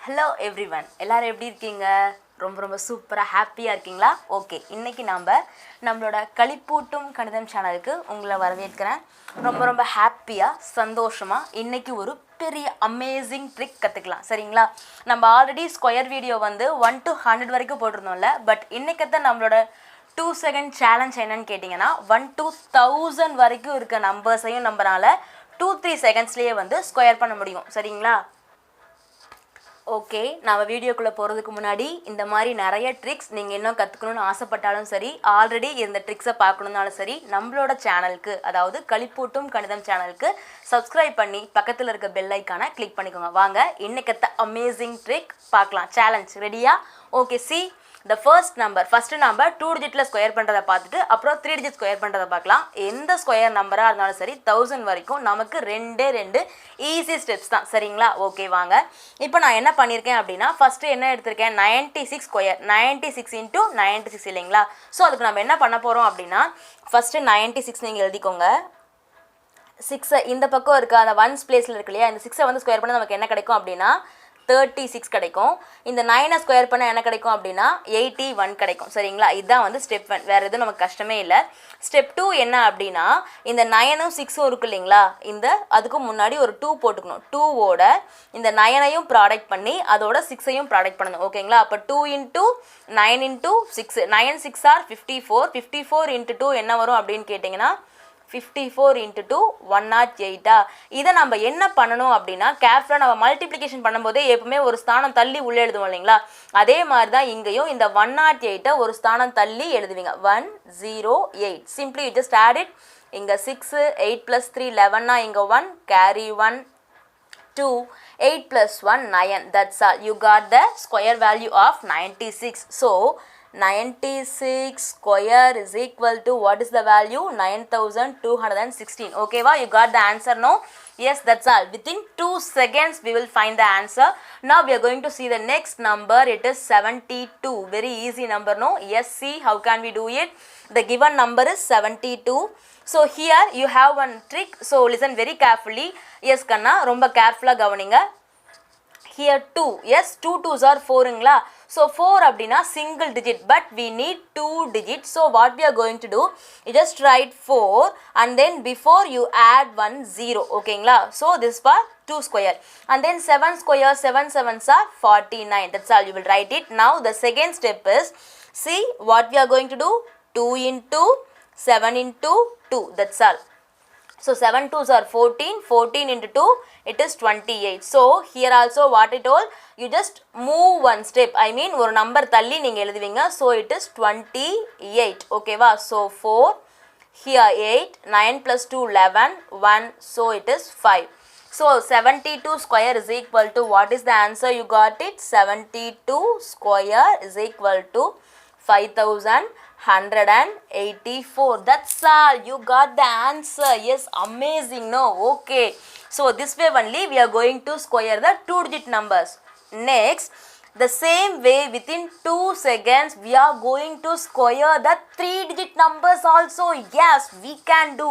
Hello everyone, எல்லாரும் எப்படி இருக்கீங்க? ரொம்ப சூப்பராக ஹாப்பியாக இருக்கீங்களா? ஓகே, இன்றைக்கி நம்மளோட களிப்பூட்டும் கணிதம் சேனலுக்கு உங்களை வரவேற்கிறேன். ரொம்ப ஹாப்பியாக சந்தோஷமாக இன்றைக்கி ஒரு பெரிய அமேசிங் ட்ரிக் கற்றுக்கலாம். சரிங்களா? நம்ம ஆல்ரெடி ஸ்கொயர் வீடியோ 1 to 100 வரைக்கும் போட்டிருந்தோம்ல. பட் இன்றைக்கத்தான் நம்மளோட 2 செகண்ட் சேலஞ்ச் என்னன்னு கேட்டிங்கன்னா 1 to 1000 வரைக்கும் இருக்க நம்பர்ஸையும் நம்மளால் 2-3 செகண்ட்ஸ்லேயே ஸ்கொயர் பண்ண முடியும். சரிங்களா? ஓகே, நம்ம வீடியோக்குள்ளே போகிறதுக்கு முன்னாடி இந்த மாதிரி நிறைய ட்ரிக்ஸ் நீங்கள் இன்னும் கற்றுக்கணுன்னு ஆசைப்பட்டாலும் சரி, ஆல்ரெடி இந்த ட்ரிக்ஸை பார்க்கணுன்னாலும் சரி, நம்மளோட சேனலுக்கு, அதாவது களிப்பூட்டும் கணிதம் சேனலுக்கு சப்ஸ்கிரைப் பண்ணி பக்கத்தில் இருக்க பெல் ஐக்கானை கிளிக் பண்ணிக்கோங்க. வாங்க இன்னைக்கு அமேசிங் ட்ரிக் பார்க்கலாம். சேலஞ்ச் ரெடியா? Okay, see the first number 2 டிஜிட்டில் ஸ்கொயர் பண்ணுறதை பார்த்துட்டு அப்புறம் 3 டிஜிட் ஸ்கொயர் பண்ணுறதை பார்க்கலாம். எந்த ஸ்கொயர் நம்பராக இருந்தாலும் சரி 1000 வரைக்கும் நமக்கு ரெண்டு ஈஸி ஸ்டெப்ஸ் தான். சரிங்களா? ஓகே, வாங்க. இப்போ நான் என்ன பண்ணியிருக்கேன் அப்படின்னா, ஃபஸ்ட்டு என்ன எடுத்திருக்கேன், 96 ஸ்கொயர், 96 into 96 இல்லைங்களா? ஸோ அதுக்கு நம்ம என்ன பண்ண போகிறோம் அப்படின்னா, ஃபஸ்ட்டு 96 நீங்கள் எழுதிக்கோங்க. 6 இந்த பக்கம் இருக்க அந்த ஒன்ஸ் பிளேஸில் இருக்கு இல்லையா, இந்த 6 ஸ்கொயர் பண்ண நமக்கு என்ன கிடைக்கும் அப்படின்னா 36 கிடைக்கும். இந்த 9 ஸ்கொயர் பண்ண என்ன கிடைக்கும் அப்படின்னா 81 கிடைக்கும். சரிங்களா? இதுதான் ஸ்டெப் 1. வேறு எதுவும் நமக்கு கஷ்டமே இல்லை. ஸ்டெப் 2 என்ன அப்படின்னா, இந்த 9ம் 6ம் இருக்கு இல்லைங்களா, அதுக்கு முன்னாடி ஒரு 2 போட்டுக்கணும். 2ஓட இந்த 9ஐயும் ப்ராடக்ட் பண்ணி அதோட 6ஐயும் ப்ராடக்ட் பண்ணணும். ஓகேங்களா? அப்போ 2 into 9 into 6, 9 6 are 54. 54 into 2 என்ன வரும் அப்படின்னு கேட்டிங்கன்னா 54 into 2 108. இதை நம்ம என்ன பண்ணணும் அப்படின்னா, கேர்ஃபுல்லாக நம்ம மல்டிப்ளிகேஷன் பண்ணும்போதே எப்பவுமே ஒரு ஸ்தானம் தள்ளி உள்ளே எழுதுவோம் இல்லைங்களா, அதே மாதிரி தான் இங்கேயும் இந்த 108 ஒரு ஸ்தானம் தள்ளி எழுதுவீங்க. 108 simply you just add it. இங்கே 6, 8 + 3 11, இங்கே 1 carry 1 2, 8 + 1 9. That's all. You got the square value of 96. So 96 square is equal to what is the value? 9216. Okay, wow, you got the answer, no? Yes, that's all. Within 2 seconds we will find the answer. Now we are going to see the next number. It is 72. Very easy number, no? Yes, see how can we do it? The given number is 72. So here you have one trick. So listen very carefully. Yes kanna, romba careful ah gavaninga. Here 2, yes, 2 2s are 4ங்களா? So 4 அப்படின்னா single digit, but we need 2 digits. So what we are going to do, you just write 4 and then before you add 1 0. ஓகேங்களா? So this for 2 square and then 7 square, 7 7s are 49. That's all, you will write it. Now the second step is, see what we are going to do, 2 into 7 into 2. That's all. So 7 2s are 14, 14 into 2, it is 28. So here also what I told, you just move one step, I mean ஒரு number தள்ளி நீங்கள் எழுதுவீங்க. So it is 28. Okay வா? So 4, here 8, 9 + 2 11, 1, so it is 5. So 72 square is equal to, what is the answer you got it? 72 square is equal to 5184. That's all, you got the answer. Yes, amazing, no? Okay, so this way only we are going to square the 2 digit numbers. Next, the same way within 2 seconds we are going to square the 3 digit numbers also. Yes, we can do.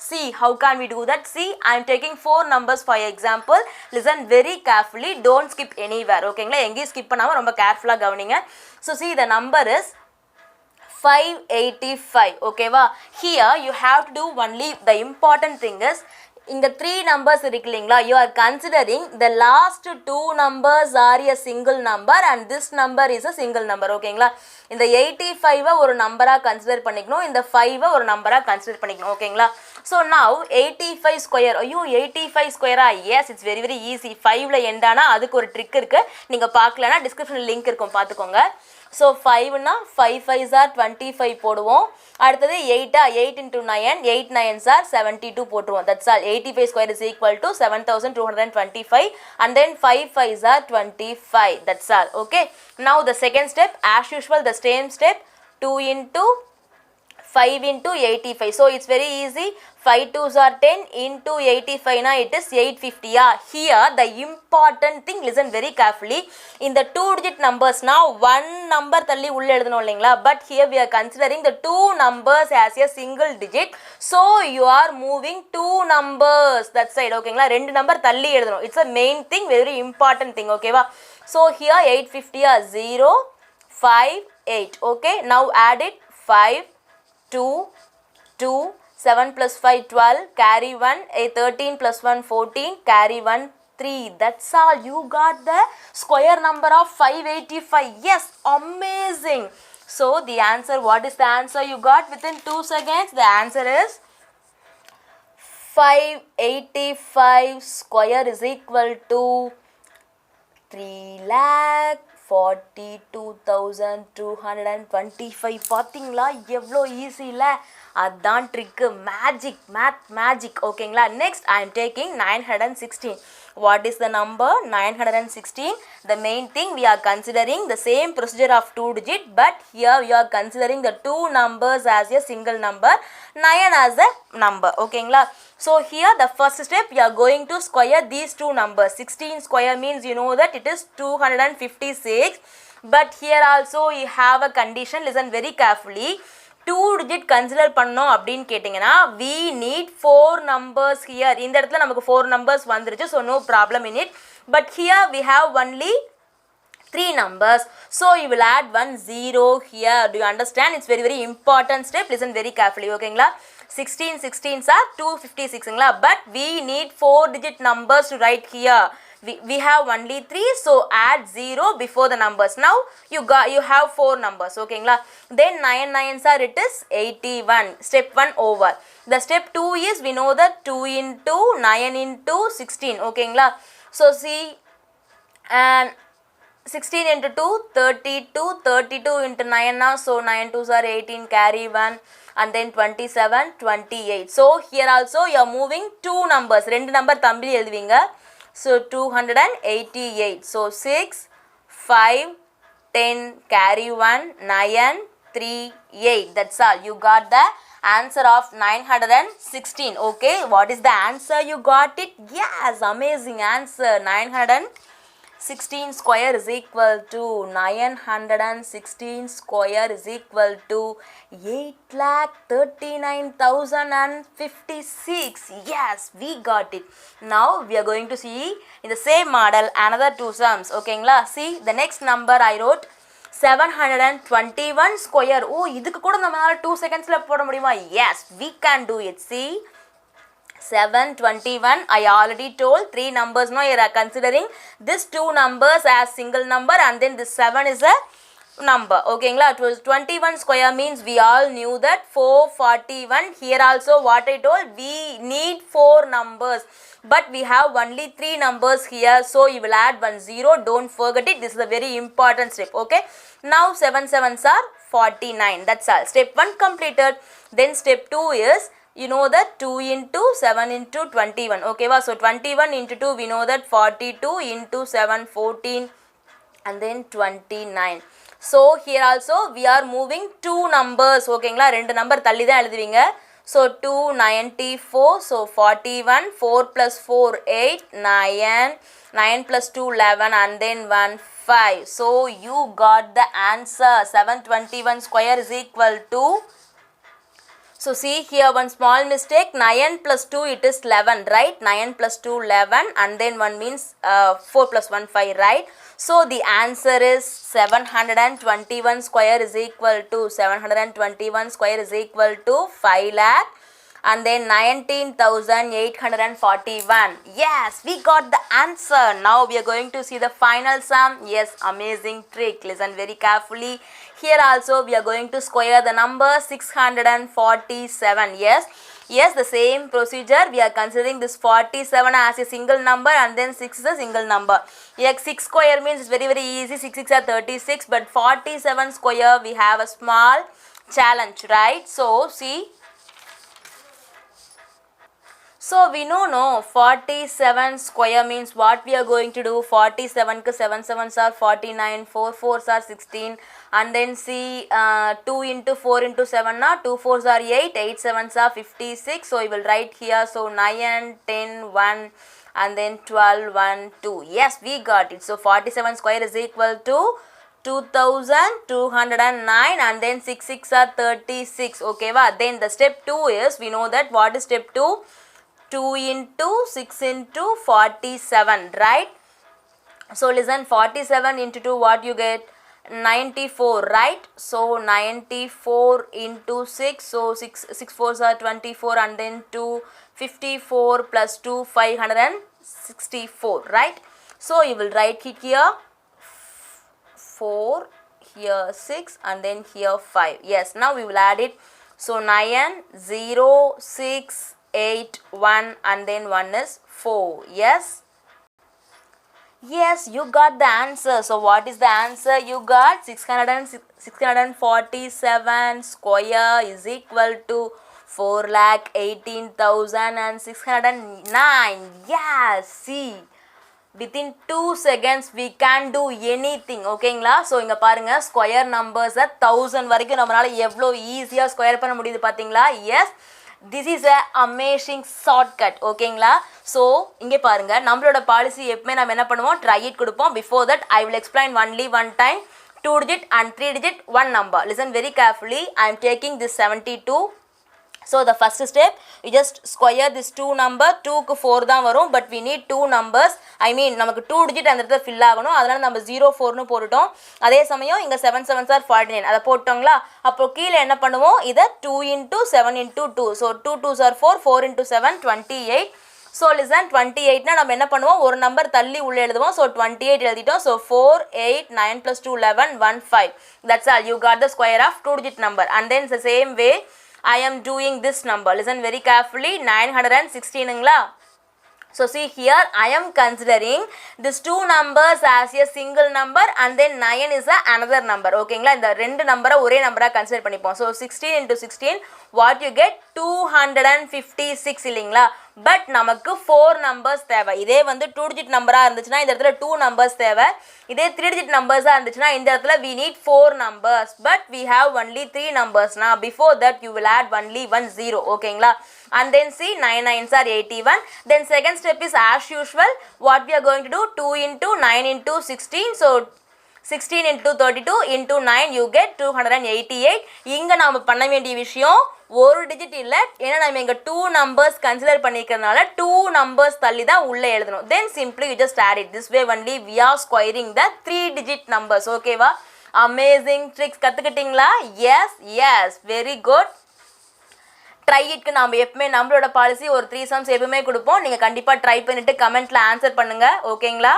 See how can we do that? See, I am taking 4 numbers for example. Listen very carefully, don't skip anywhere. ஓகேங்களா? எங்கேயும் skip பண்ணாமல் ரொம்ப கேர்ஃபுல்லாக கவனிங்க. So see, the number is 585. okay va? Here you have to do only, the important thing is, இந்த 3 numbers இருக்கு இல்லைங்களா, you are considering the last 2 numbers are a single number and this number is a single number. ஓகேங்களா? இந்த 85 ஒரு நம்பரா consider பண்ணிக்கணும், இந்த 5 ஒரு நம்பரா கன்சிடர் பண்ணிக்கணும். ஓகேங்களா? So now 85 square, ஐயோ 85 ஸ்கொயரா? yes, it's very easy. 5ல எண்ட் ஆனா அதுக்கு ஒரு ட்ரிக் இருக்கு, நீங்க பார்க்கலனா டிஸ்கிரிப்ஷன்ல லிங்க் இருக்கும், பார்த்துக்கோங்க. So 5னா 5 5s are 25 போடுவோம். அடுத்தது 8 8 into 9, 8 9s are 72 போட்டுருவோம். That's all. 85 square is equal to 7225 and then 5 5s are 25. That's all. Okay, now the second step, as usual the same step, 2 into 5 into 85. So it's very easy. 5 2s are 10 into 85 na it is 850. Here the important thing, listen very carefully. In the 2 digit numbers now, one number தள்ளி உள்ள எழுதணும் இல்லைங்களா, but here we are considering the 2 numbers as a single digit. So you are moving 2 numbers that side. ஓகேங்களா? 2 number தள்ளி எழுதணும். It's a main thing, very important thing. ஓகேவா? So here 850 are 0, 5, 8. Okay, now add it 5, 2, 2, 7 plus 5, 12, carry 1, 13 plus 1, 14, carry 1, 3. That's all. You got the square number of 585. Yes, amazing. So the answer, what is the answer you got within 2 seconds? The answer is 585 square is equal to 3,42,225. பார்த்தீங்களா எவ்வளோ easy இல்லை? அதுதான் trick, magic, magic. ஓகேங்களா, next I am taking 916. What is the number? 916. The main thing, we are considering the same procedure of 2 digit, but here we are considering the two numbers as a single number, 9 as a number. ஓகேங்களா, so here the first step, we are going to square these two numbers. 16 square means you know that it is 256, but here also you have a condition. Listen very carefully. 2 digit consider பண்ணோம் அப்படின்னு கேட்டிங்கன்னா we need 4 numbers here. இந்த இடத்துல நமக்கு 4 numbers வந்துருச்சு, so no problem in it. But here we have only 3 numbers, so you will add 1 0 here. Do you understand? It's very important step. Listen very carefully. ஓகேங்களா, 16 16s are 256ங்களா, but we need 4 digit numbers to write here. We have only 3, so add 0 before the numbers. Now you have 4 numbers. ஓகேங்களா, then 9 9s are, it is 81. Step 1 over. The step 2 is, we know that 2 into 9 into 16. ஓகேங்களா, so see, and 16 into 2 32, 32 into 9 now, so 9 2s are 18, carry 1, and then 27 28. So here also you are moving 2 numbers, 2 number தம்பி எழுதுவீங்க. So 288. So 6 5 10, carry 1, 9 3 8. That's all. You got the answer of 916. Okay, what is the answer? You got it? Yes, amazing answer. 916 square is equal to 916 square is equal to 8,39,056. Yes, we got it. Now we are going to see in the same model another 2 sums. Okay, see the next number I wrote 721 square. Oh, இதுக்கு கூட நம்மளால 2 secondsல போட முடியுமா? Yes, we can do it. See, 721, I already told 3 numbers. Now you are considering this 2 numbers as single number, and then this 7 is a number. Okay, it was 21 square means we all knew that 441. Here also what I told, we need 4 numbers, but we have only 3 numbers here, so you will add 1 0. Don't forget it. This is a very important step. Okay, now 7 7s are 49. That's all. Step 1 completed. Then step 2 is, you know that 2 into 7 into 21. Okay, so 21 into 2, we know that 42 into 7 14, and then 29. So here also we are moving 2 numbers. ஓகேங்களா, 2 number தள்ளி தான் எழுதுவீங்க. So 294, so 41, 4 plus 4 8, 9, 9 plus 2 11, and then 1 5. So you got the answer. 721 square is equal to, so see here one small mistake, 9 plus 2 it is 11, right? 9 plus 2 11, and then 1 means 4 plus 1 5, right? So the answer is 721 square is equal to 721 square is equal to 5 lakh and then 19,841. Yes, we got the answer. Now we are going to see the final sum. Yes, amazing trick. Listen very carefully. Here also we are going to square the number 647. Yes, the same procedure. We are considering this 47 as a single number, and then 6 is a single number. Like 6 square means it's very easy. 6 6 are 36, but 47 square we have a small challenge, right? So see, so we know 47 square means what we are going to do. 47 ku 7 7s are 49, 4 4s are 16, and then see 2 into 4 into 7 na 2 4s are 8, 8 7s are 56. So we will write here, so 9 10 1 and then 12 1 2. Yes, we got it. So 47 square is equal to 2209, and then 6 6 are 36. Okay, then the step 2 is, we know that what is step 2, 2 into 6 into 47, right? So listen, 47 into 2, what you get? 94, right? So 94 into 6, so 6 fours are 24, and then 2, 54 plus 2, 564, right? So you will write it here 4, here 6, and then here 5. Yes, now we will add it. So 9, 0, 6, 8, 1, and then 1 is 4. Yes? Yes, you got the answer. So what is the answer? You got 647 square is equal to 4,18,609. Yes, see. Within 2 seconds we can do anything. ஓகேங்களா? So இங்கே பாருங்கள், square நம்பர்ஸை 1000 வரைக்கும் நம்மளால் எவ்வளோ ஈஸியாக square பண்ண முடியுது பார்த்தீங்களா? Yes, this is a amazing shortcut. ஓகேங்களா? ஸோ இங்கே பாருங்கள், நம்மளோட பாலிசி எப்பவுமே நம்ம என்ன பண்ணுவோம்? ட்ரை இட் கொடுப்போம். Before that I will explain only one time 2 digit and 3 digit one number. Listen very carefully. I am taking this 72. So the first step, you just square this 2 number. 2க்கு 4 தான் வரும், but we need 2 numbers. I mean நமக்கு 2 digit அந்த இடத்துல fill ஆகணும். அதனால நம்ம 04னு போட்டுட்டோம். அதே சமயம் இங்கே 7 7s are 49, அதை போட்டோங்களா? அப்போ கீழே என்ன பண்ணுவோம்? இதை 2 into 7 into 2. So 2 2s are 4, 4 into 7 28. So listen, 28 நம்ம என்ன பண்ணுவோம்? ஒரு நம்பர் தள்ளி உள்ளே எழுதுவோம். So 28 எழுதிட்டோம். So 4 8 9 plus 2 11 1 5. That's all. You got the square of 2 digit number. And then the same way I am doing this number. Listen very carefully. 916ங்களா? So see here, I am considering these two numbers as a single number, and then 9 is another number. ஓகேங்களா? இந்த ரெண்டு நம்பரை ஒரே நம்பராக consider பண்ணிப்போம். So 16 into 16, what you get? 256 இல்லைங்களா? But நமக்கு 4 numbers தேவை. இதே வந்து 2 digit நம்பராக இருந்துச்சுன்னா இந்த இடத்துல 2 நம்பர்ஸ் தேவை. இதே 3 digit நம்பர்ஸாக இருந்துச்சுன்னா இந்த இடத்துல we need 4 numbers. But we have only 3 numbers. Now before that you will add only 1 0. ஓகேங்களா? And then see, 9 9s are 81. Then second step is as usual. What we are going to do? 2 into 9 into 16. So 16 into 32 into 9 you get 288. இங்கே நாம் பண்ண வேண்டிய விஷயம் ஒரு digit இல்லை, ஏன்னா நம்ம இங்கே 2 numbers கன்சிடர் பண்ணிக்கிறதுனால 2 numbers தள்ளி தான் உள்ளே எழுதணும். Then simply you just add it. This way only we are squaring the 3 digit numbers. ஓகேவா? அமேசிங் ட்ரிக்ஸ் கற்றுக்கிட்டீங்களா? Yes yes, very good. Try இட்க்கு நம்ம எப்பவுமே நம்மளோட பாலிசி ஒரு 3 sums எப்பவுமே கொடுப்போம். நீங்கள் கண்டிப்பாக ட்ரை பண்ணிவிட்டு கமெண்ட்டில் ஆன்சர் பண்ணுங்கள். ஓகேங்களா?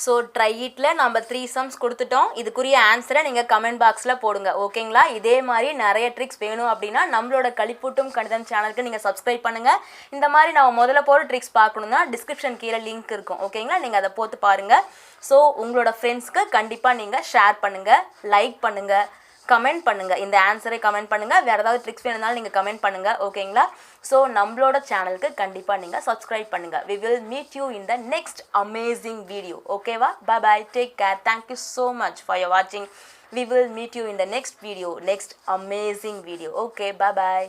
ஸோ ட்ரை இட்டில் நம்ம 3 sums கொடுத்துட்டோம். இதுக்குரிய ஆன்சரை நீங்கள் கமெண்ட் பாக்ஸில் போடுங்க. ஓகேங்களா? இதே மாதிரி நிறைய ட்ரிக்ஸ் வேணும் அப்படின்னா நம்மளோட களிப்பூட்டும் கணிதம் சேனலுக்கு நீங்கள் சப்ஸ்கிரைப் பண்ணுங்கள். இந்த மாதிரி நம்ம முதல்ல போகிற ட்ரிக்ஸ் பார்க்கணுன்னா டிஸ்கிரிப்ஷன் கீழே லிங்க் இருக்கும். ஓகேங்களா? நீங்கள் அதை போட்டு பாருங்கள். ஸோ உங்களோட ஃப்ரெண்ட்ஸ்க்கு கண்டிப்பாக நீங்கள் ஷேர் பண்ணுங்கள், லைக் பண்ணுங்கள், கமெண்ட் பண்ணுங்கள். இந்த ஆன்சரை கமெண்ட் பண்ணுங்கள். வேறு ஏதாவது ட்ரிக்ஸ் வேணும்னாலும் நீங்கள் கமெண்ட் பண்ணுங்கள். ஓகேங்களா? ஸோ நம்மளோட சேனலுக்கு கண்டிப்பாக நீங்கள் சப்ஸ்கிரைப் பண்ணுங்கள். We will meet you in the next amazing video. ஓகேவா? Bye bye. Take care. Thank you so much for your watching. We will meet you in the next video, next amazing video. Okay, bye bye.